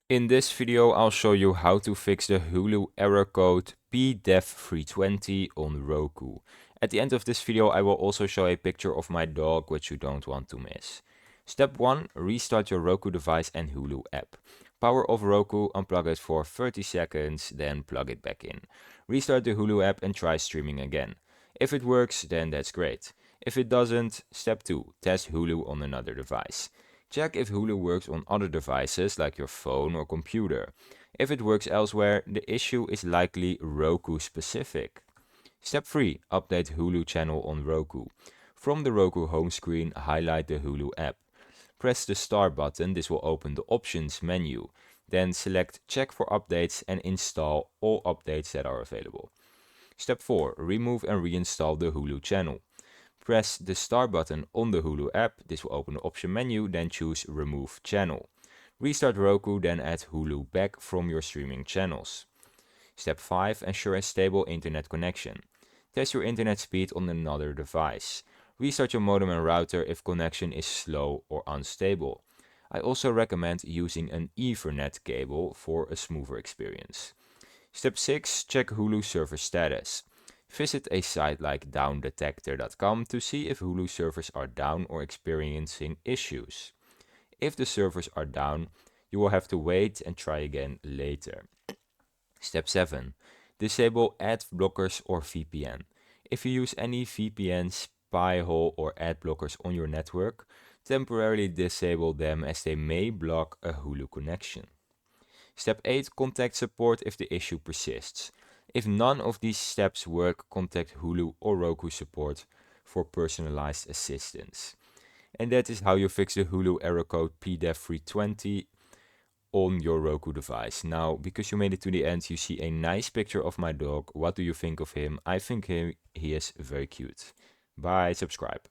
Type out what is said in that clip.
In this video, I'll show you how to fix the Hulu error code P-DEV320 on Roku. At the end of this video, I will also show a picture of my dog, which you don't want to miss. Step 1. Restart your Roku device and Hulu app. Power off Roku, unplug it for 30 seconds, then plug it back in. Restart the Hulu app and try streaming again. If it works, then that's great. If it doesn't, step 2. Test Hulu on another device. Check if Hulu works on other devices like your phone or computer. If it works elsewhere, the issue is likely Roku specific. Step 3. Update Hulu channel on Roku. From the Roku home screen, highlight the Hulu app. Press the star button, this will open the options menu. Then select check for updates and install all updates that are available. Step 4. Remove and reinstall the Hulu channel. Press the star button on the Hulu app, this will open the option menu, then choose remove channel. Restart Roku, then add Hulu back from your streaming channels. Step 5. Ensure a stable internet connection. Test your internet speed on another device. Restart your modem and router if connection is slow or unstable. I also recommend using an Ethernet cable for a smoother experience. Step 6. Check Hulu server status. Visit a site like downdetector.com to see if Hulu servers are down or experiencing issues. If the servers are down, you will have to wait and try again later. Step 7. Disable ad blockers or VPN. If you use any VPN, spy hole or ad blockers on your network, temporarily disable them as they may block a Hulu connection. Step 8. Contact support if the issue persists. If none of these steps work, contact Hulu or Roku support for personalized assistance. And that is how you fix the Hulu error code P-DEV320 on your Roku device. Now, because you made it to the end, you see a nice picture of my dog. What do you think of him? I think he is very cute. Bye, subscribe.